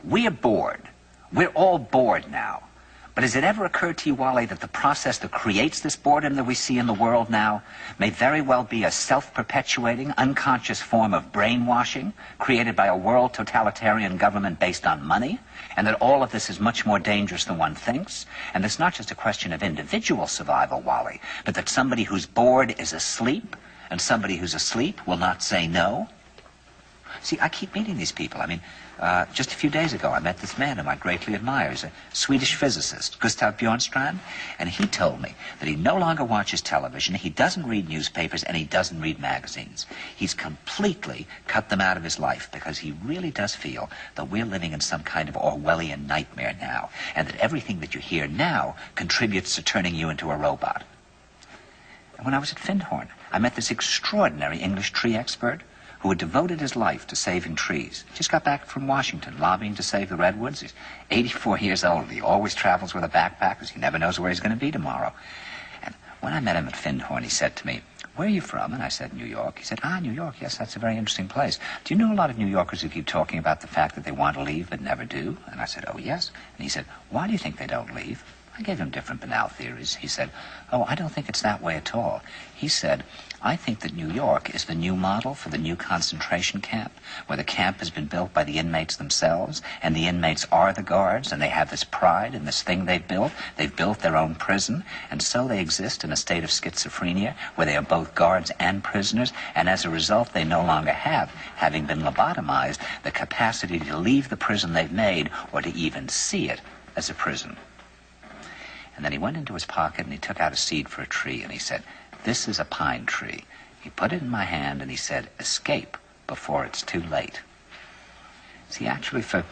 We are bored. We're all bored now. But has it ever occurred to you, Wally, that the process that creates this boredom that we see in the world now may very well be a self-perpetuating, unconscious form of brainwashing created by a world totalitarian government based on money, and that all of this is much more dangerous than one thinks, and it's not just a question of individual survival, Wally, but that somebody who's bored is asleep, and somebody who's asleep will not say no? See, I keep meeting these people. I mean, just a few days ago, I met this man whom I greatly admire. He's a Swedish physicist, Gustav Bjornstrand, and he told me that he no longer watches television, he doesn't read newspapers, and he doesn't read magazines. He's completely cut them out of his life because he really does feel that we're living in some kind of Orwellian nightmare now, and that everything that you hear now contributes to turning you into a robot. And when I was at Findhorn, I met this extraordinary English tree expert who had devoted his life to saving trees. Just got back from Washington, lobbying to save the redwoods. He's 84 years old. He always travels with a backpack because he never knows where he's going to be tomorrow. And when I met him at Findhorn, he said to me, "Where are you from?" And I said, "New York." He said, "Ah, New York, yes, that's a very interesting place. Do you know a lot of New Yorkers who keep talking about the fact that they want to leave but never do?" And I said, "Oh, yes." And he said, "Why do you think they don't leave?" I gave him different banal theories. He said, "Oh, I don't think it's that way at all." He said, "I think that New York is the new model for the new concentration camp, where the camp has been built by the inmates themselves, and the inmates are the guards, and they have this pride in this thing they've built. They've built their own prison, and so they exist in a state of schizophrenia, where they are both guards and prisoners, and as a result, they no longer have, having been lobotomized, the capacity to leave the prison they've made, or to even see it as a prison." And then he went into his pocket and he took out a seed for a tree and he said, "This is a pine tree." He put it in my hand and he said, "Escape before it's too late." See, actually for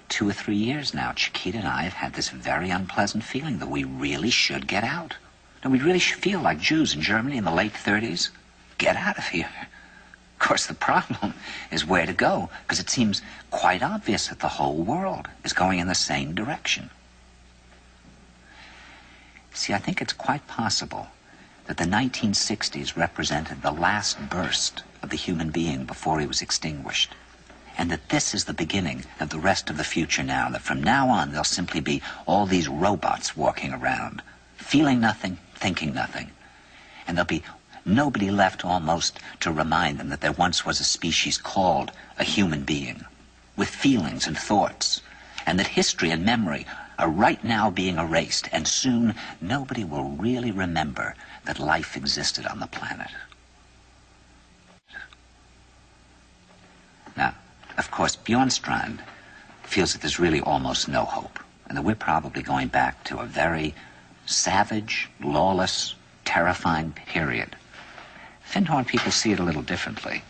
2 or 3 years now, Chiquita and I have had this very unpleasant feeling that we really should get out. And we really should feel like Jews in Germany in the late 30s. Get out of here. Of course, the problem is where to go, because it seems quite obvious that the whole world is going in the same direction. See, I think it's quite possible that the 1960s represented the last burst of the human being before he was extinguished, and that this is the beginning of the rest of the future now, that from now on there'll simply be all these robots walking around, feeling nothing, thinking nothing, and there'll be nobody left almost to remind them that there once was a species called a human being, with feelings and thoughts, and that history and memory are right now being erased, and soon nobody will really remember that life existed on the planet. Now, of course, Bjornstrand feels that there's really almost no hope, and that we're probably going back to a very savage, lawless, terrifying period. Findhorn people see it a little differently.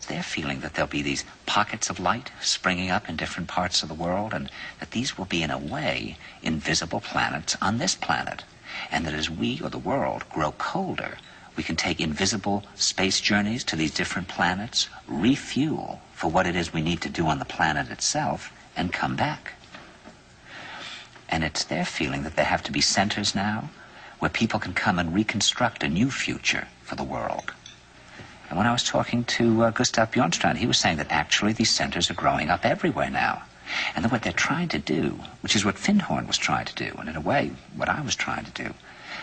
They're feeling that there'll be these pockets of light springing up in different parts of the world, and that these will be, in a way, invisible planets on this planet. And that as we, or the world, grow colder, we can take invisible space journeys to these different planets, refuel for what it is we need to do on the planet itself, and come back. And it's their feeling that there have to be centers now where people can come and reconstruct a new future for the world. And when I was talking to Gustav Bjornstrand, he was saying that actually these centers are growing up everywhere now. And that what they're trying to do, which is what Findhorn was trying to do, and in a way, what I was trying to do.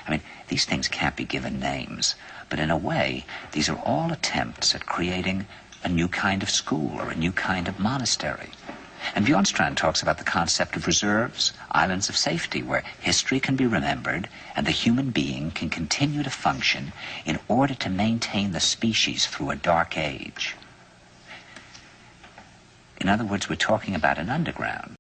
I mean, these things can't be given names, but in a way, these are all attempts at creating a new kind of school or a new kind of monastery. And Bjornstrand talks about the concept of reserves, islands of safety, where history can be remembered and the human being can continue to function in order to maintain the species through a dark age. In other words, we're talking about an underground.